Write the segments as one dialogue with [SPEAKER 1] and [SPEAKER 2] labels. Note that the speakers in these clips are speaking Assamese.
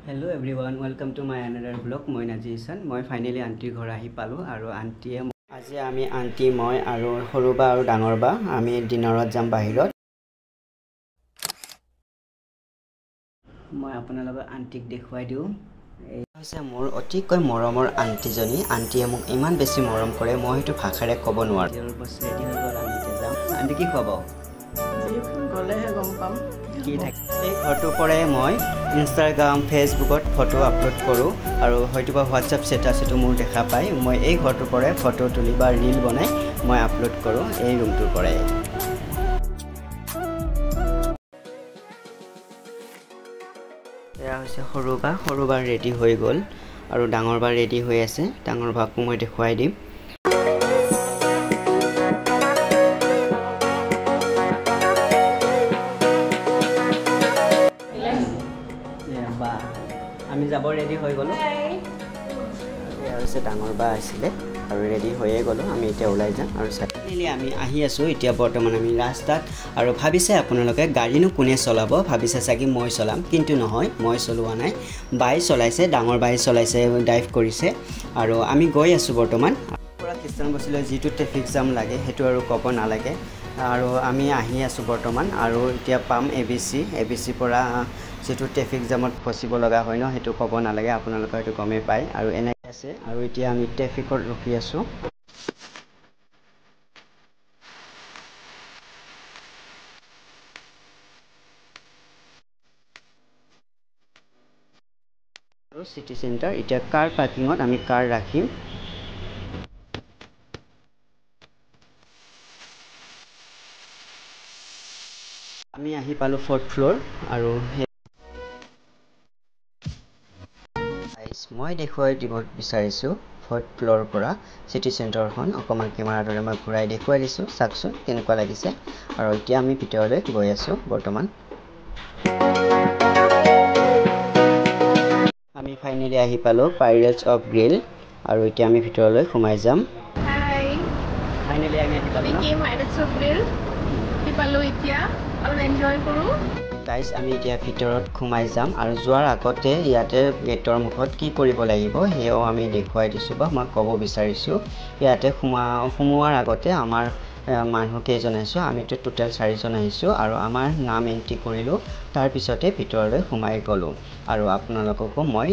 [SPEAKER 1] Hello everyone, welcome to my another vlog. Moi Najisan. Moi finally auntie ঘৰ আহি পালো আৰু আন্টিয়ে আজি আমি আন্টি মই আৰু সৰুবা আৰু ডাঙৰবা আমি ডিনাৰত যাম বাহিৰত। মই আপোনালোকক আন্টিক দেখুৱাই দিও। এই হৈছে মোৰ অতিকৈ মৰমৰ আন্টিজনী। আন্টিয়ে মোক ইমান বেছি মৰম কৰে মই হেতু ভাষাৰে ক'ব নোৱাৰো। তেওঁৰ বস ৰেডি হৈ গ'ল আমি যাম। আন্টি কি খোৱাব?
[SPEAKER 2] গলেহে গম পাম
[SPEAKER 1] কি থাকে। এই ঘৰটো পৰে মই ইনষ্টাগ্ৰাম ফেচবুকত ফটো আপলোড কৰোঁ আৰু হয়তোবা হোৱাটছআপ ষ্টেটাছতো মোৰ দেখা পায়। মই এই ঘৰটোৰ পৰাই ফটো তুলি বা ৰীল বনাই মই আপলোড কৰোঁ এই ৰুমটোৰ পৰাই। এয়া হৈছে সৰুবা ৰেডি হৈ গ'ল আৰু ডাঙৰবা ৰেডি হৈ আছে। ডাঙৰবাকো মই দেখুৱাই দিম। আমি যাব ৰেডি হৈ গ'লো। এয়া হৈছে ডাঙৰবা আছিলে আৰু ৰেডি হৈয়ে গ'লো। আমি এতিয়া ওলাই যাম আৰু ফাইনেলি আমি আহি আছোঁ এতিয়া বৰ্তমান আমি ৰাস্তাত। আৰু ভাবিছে আপোনালোকে গাড়ীনো কোনে চলাব ভাবিছে চাগে মই চলাম, কিন্তু নহয় মই চলোৱা নাই। বাই চলাইছে, ডাঙৰ বাই চলাইছে, ড্ৰাইভ কৰিছে আৰু আমি গৈ আছোঁ বৰ্তমান। পৰা খ্ৰীষ্টান বস্তিলৈ যিটো ট্ৰেফিক জাম লাগে সেইটো আৰু ক'ব নালাগে। আৰু আমি আহি আছোঁ বৰ্তমান আৰু এতিয়া পাম ABC পৰা যেটো ট্ৰেফিক জামত ফচিব লগা হয় ন সেইটো ক'ব নালাগে, আপোনালোকে হয়তো গমেই পায়। আৰু এনেকৈ আছে আৰু এতিয়া আমি ট্ৰেফিকত ৰখি আছোঁ। আৰু চিটি চেণ্টাৰ এতিয়া কাৰ পাৰ্কিঙত আমি কাৰ ৰাখিম। আমি আহি পালোঁ 4th ফ্ল'ৰ আৰু মই দেখুৱাই দিব বিচাৰিছোঁ 4th ফ্ল'ৰৰ পৰা চিটি চেণ্টাৰখন অকণমান কেমেৰাৰ দৰে মই ঘূৰাই দেখুৱাই দিছোঁ। চাওকচোন কেনেকুৱা লাগিছে। আৰু এতিয়া আমি ভিতৰলৈ গৈ আছোঁ বৰ্তমান। আমি ফাইনেলি আহি পালোঁ পাইৰেটছ অফ গ্ৰিল আৰু এতিয়া আমি ভিতৰলৈ সোমাই যাম। ফাইনেলি আমি আহি পালোঁ এতিয়া অলপ এনজয় কৰোঁ। গাইজ আমি এতিয়া ভিতৰত সোমাই যাম আৰু যোৱাৰ আগতে ইয়াতে গেটৰ মুখত কি কৰিব লাগিব সেয়াও আমি দেখুৱাই দিছোঁ বা মই ক'ব বিচাৰিছোঁ। ইয়াতে সোমোৱাৰ আগতে আমাৰ মানুহ কেইজন আহিছোঁ, আমিতো টোটেল 4জন আহিছোঁ আৰু আমাৰ নাম এণ্ট্ৰি কৰিলোঁ। তাৰপিছতে ভিতৰলৈ সোমাই গ'লোঁ আৰু আপোনালোককো মই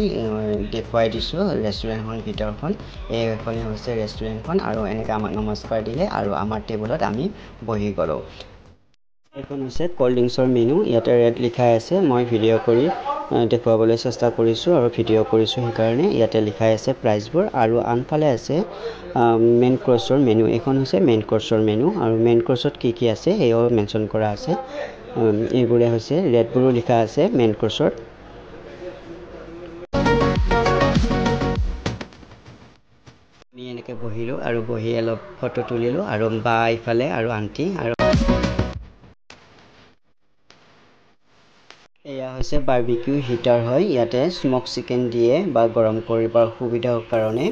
[SPEAKER 1] দেখুৱাই দিছোঁ ৰেষ্টুৰেণ্টখন ভিতৰখন। এইখনেই হৈছে ৰেষ্টুৰেণ্টখন আৰু এনেকৈ আমাক নমস্কাৰ দিলে আৰু আমাৰ টেবুলত আমি বহি গ'লোঁ। এইখন হৈছে ক'ল্ড ড্ৰিংকছৰ মেনু। ইয়াতে ৰেট লিখাই আছে। মই ভিডিঅ' কৰি দেখুৱাবলৈ চেষ্টা কৰিছোঁ আৰু ভিডিঅ' কৰিছোঁ সেইকাৰণে ইয়াতে লিখাই আছে প্ৰাইচবোৰ। আৰু আনফালে আছে মেইন কৰ্ছৰ মেনু। এইখন হৈছে মেইন কৰ্ছৰ মেনু আৰু মেইন কৰ্ছত কি কি আছে সেয়াও মেনশ্যন কৰা আছে। এইবোৰে হৈছে ৰেটবোৰো লিখা আছে মেইন কৰ্ছত। আমি এনেকৈ বহিলোঁ আৰু বহি অলপ ফটো তুলিলোঁ আৰু বা ইফালে আৰু আন্টি আৰু এয়া হৈছে বাৰ্বিকিউ হিটাৰ হয়। ইয়াতে স্মক চিকেন দিয়ে বা গৰম কৰিবৰ সুবিধাৰ কাৰণে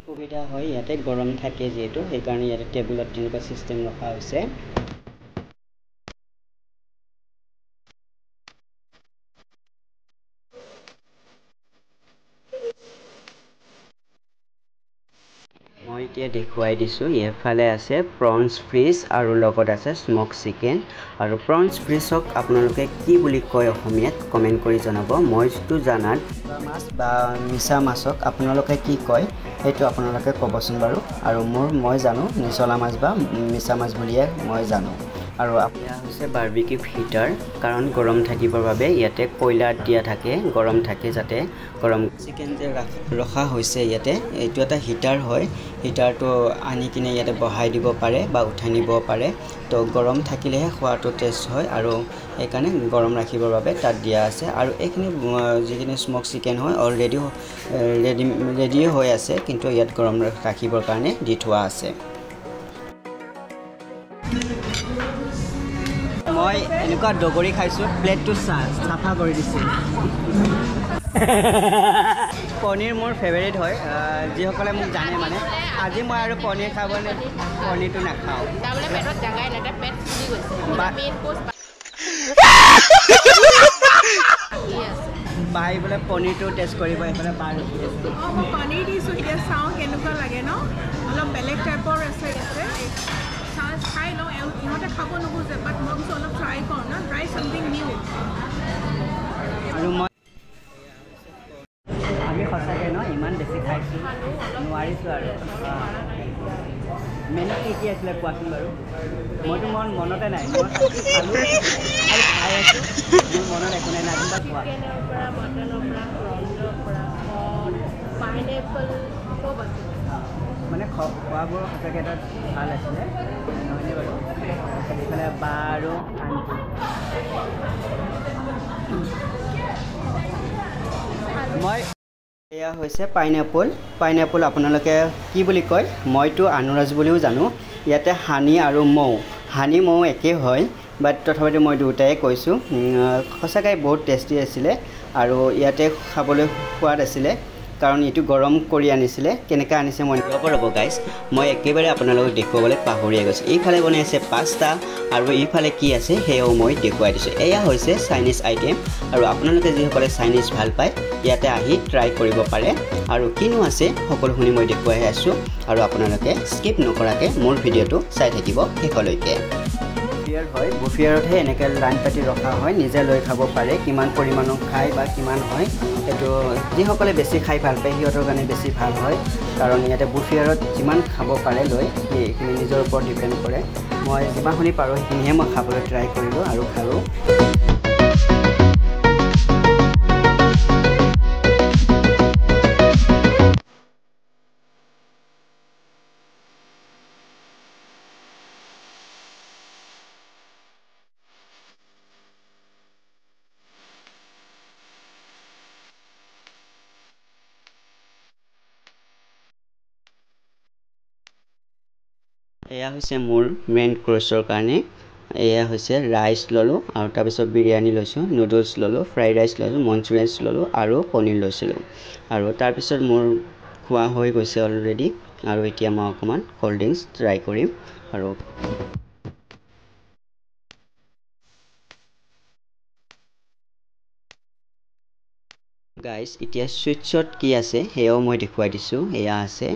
[SPEAKER 1] সুবিধা হয়। ইয়াতে গৰম থাকে যিহেতু সেইকাৰণে ইয়াতে টেবুলত তেনেকুৱা চিষ্টেম ৰখা হৈছে। মই এতিয়া দেখুৱাই দিছোঁ। এইফালে আছে প্ৰনছ ফ্ৰিজ আৰু লগত আছে স্মক চিকেন। আৰু প্ৰনছ ফ্ৰিজক আপোনালোকে কি বুলি কয় অসমীয়াত কমেণ্ট কৰি জনাব। মইতো জানাত মাছ বা মিছা মাছক আপোনালোকে কি কয় সেইটো আপোনালোকে ক'বচোন বাৰু। আৰু মই জানো নিচলা মাছ বা মিছা মাছ বুলিয়ে মই জানো। আৰু এয়া হৈছে বাৰ্বিকিউ হিটাৰ, কাৰণ গৰম থাকিবৰ বাবে ইয়াতে কয়লাত দিয়া থাকে, গৰম থাকে যাতে গৰম চিকেন যে ৰখা হৈছে ইয়াতে। এইটো এটা হিটাৰ হয়। হিটাৰটো আনি কিনে ইয়াতে বহাই দিব পাৰে বা উঠাই নিব পাৰে। তো গৰম থাকিলেহে খোৱাটো টেষ্ট হয় আৰু সেইকাৰণে গৰম ৰাখিবৰ বাবে তাত দিয়া আছে। আৰু এইখিনি যিখিনি স্মক চিকেন হয় অলৰেডি ৰেডি হৈ আছে, কিন্তু ইয়াত গৰম ৰাখিবৰ কাৰণে দি থোৱা আছে। মই এনেকুৱা দগৰি খাইছোঁ, প্লেটটো চাফা কৰি দিছোঁ। পনীৰ মোৰ ফেভাৰিট হয়। যিসকলে মোক জানে মানে আজি মই আৰু পনীৰ খাবলৈ পনীৰটো নাখাওঁ। বাই বোলে পনীৰটো টেষ্ট কৰিব এইফালে বাৰ
[SPEAKER 2] মই পনীৰ দিছোঁ এতিয়া চাওঁ কেনেকুৱা লাগে ন অলপ বেলেগ টাইপৰ আছে ইয়াতে খাই লওঁ ইহঁতে খাব নোখোজে বাট মই কৈছোঁ অলপ ট্ৰাই কৰোঁ ন ট্ৰাই চামথিং নিউ
[SPEAKER 1] আৰু মই আমি সঁচাকৈ ন ইমান বেছি খাইছোঁ নোৱাৰিছোঁ আৰু মেনু কি আছিলে কোৱাচোন বাৰু মইতো মনতে নাই মই খালোঁ আৰু খাই আছোঁ মোৰ মনত একো নাই নাজানো কোৱা মানে খোৱাবোৰ সঁচাকৈ এটা ভাল আছিলে নহয়নে বাৰু সেইফালে বা আৰু মই এয়া হৈছে পাইনএপল আপোনালোকে কি বুলি কয় মইতো আনাৰস বুলিও জানো ইয়াতে হানি আৰু মৌ একেই হয় বাট তথাপিতো মই দুটাই কৈছোঁ সঁচাকৈ বহুত টেষ্টি আছিলে আৰু ইয়াতে খাবলৈ সোৱাদ আছিলে কাৰণ এইটো গৰম কৰি আনিছিলে কেনেকৈ আনিছে মই ৰ'ব গাইজ মই একেবাৰে আপোনালোকক দেখুৱাবলৈ পাহৰিয়ে গৈছোঁ এইফালে বনাই আছে পাস্তা আৰু এইফালে কি আছে সেয়াও মই দেখুৱাই দিছোঁ এয়া হৈছে চাইনিজ আইটেম আৰু আপোনালোকে যিসকলে চাইনিজ ভাল পায় ইয়াতে আহি ট্ৰাই কৰিব পাৰে আৰু কিনো আছে সকলোখিনি মই দেখুৱাই আছোঁ আৰু আপোনালোকে স্কিপ নকৰাকৈ মোৰ ভিডিঅ'টো চাই থাকিব শেষলৈকে বুফিয়াৰ হয় বুফিয়াৰতহে এনেকৈ লাইন পাতি ৰখা হয় নিজে লৈ খাব পাৰে কিমান পৰিমাণৰ খায় বা কিমান হয় এইটো যিসকলে বেছি খাই ভাল পায় সিহঁতৰ কাৰণে বেছি ভাল হয় কাৰণ ইয়াতে বুফিয়াৰত যিমান খাব পাৰে লৈ সেইখিনি নিজৰ ওপৰত ডিপেণ্ড কৰে মই যিমানখিনি পাৰোঁ সেইখিনিহে মই খাবলৈ ট্ৰাই কৰিলোঁ আৰু খালোঁ এয়া হৈছে মোৰ মেইন কোৰ্চৰ কাৰণে এয়া হৈছে ৰাইচ ল'লোঁ আৰু তাৰপিছত বিৰিয়ানী লৈছোঁ নুডলছ ল'লোঁ ফ্ৰাইড ৰাইচ ল'লোঁ মঞ্চুৰিয়ানছ ল'লোঁ আৰু পনীৰ লৈছিলোঁ আৰু তাৰপিছত মোৰ খোৱা হৈ গৈছে অলৰেডি আৰু এতিয়া মই অকণমান ক'ল্ড ড্ৰিংকছ ট্ৰাই কৰিম আৰু গাইজ এতিয়া চুইটছত কি আছে সেয়াও মই দেখুৱাই দিছোঁ এয়া আছে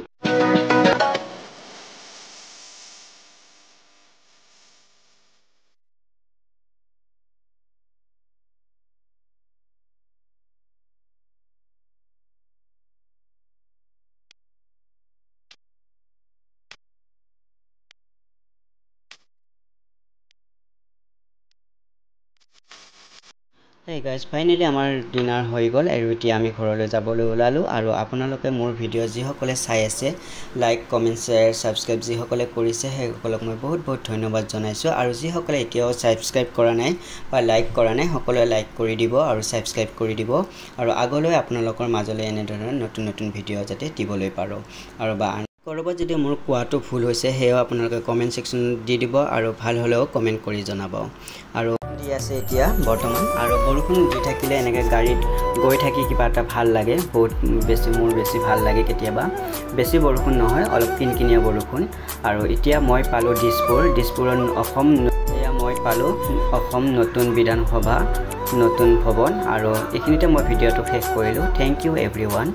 [SPEAKER 1] Hey guys, finally আমাৰ ডিনাৰ হৈ গ'ল আৰু এতিয়া আমি ঘৰলৈ যাবলৈ ওলালোঁ আৰু আপোনালোকে মোৰ ভিডিঅ' যিসকলে চাই আছে লাইক কমেণ্ট শ্বেয়াৰ ছাবস্ক্ৰাইব যিসকলে কৰিছে সেইসকলক মই বহুত ধন্যবাদ জনাইছোঁ আৰু যিসকলে এতিয়াও ছাবস্ক্ৰাইব কৰা নাই বা লাইক কৰা নাই সকলোৱে লাইক কৰি দিব আৰু ছাবস্ক্ৰাইব কৰি দিব আৰু আগলৈ আপোনালোকৰ মাজলৈ এনেধৰণৰ নতুন ভিডিঅ' যাতে দিবলৈ পাৰোঁ আৰু বা কৰবাত যদি মোৰ কোৱাটো ভুল হৈছে সেয়াও আপোনালোকে কমেণ্ট ছেকশ্যনত দি দিব আৰু ভাল হ'লেও কমেণ্ট কৰি জনাব আৰু দি আছে এতিয়া বৰ্তমান আৰু বৰষুণ দি থাকিলে এনেকৈ গাড়ীত গৈ থাকি কিবা এটা ভাল লাগে বহুত মোৰ বেছি ভাল লাগে কেতিয়াবা বেছি বৰষুণ নহয় অলপ কিনকিনীয়া বৰষুণ আৰু এতিয়া মই পালোঁ দিছপুৰত মই পালোঁ অসম নতুন বিধানসভা নতুন ভৱন আৰু এইখিনিতে মই ভিডিঅ'টো শেষ কৰিলোঁ থেংক ইউ এভৰিৱান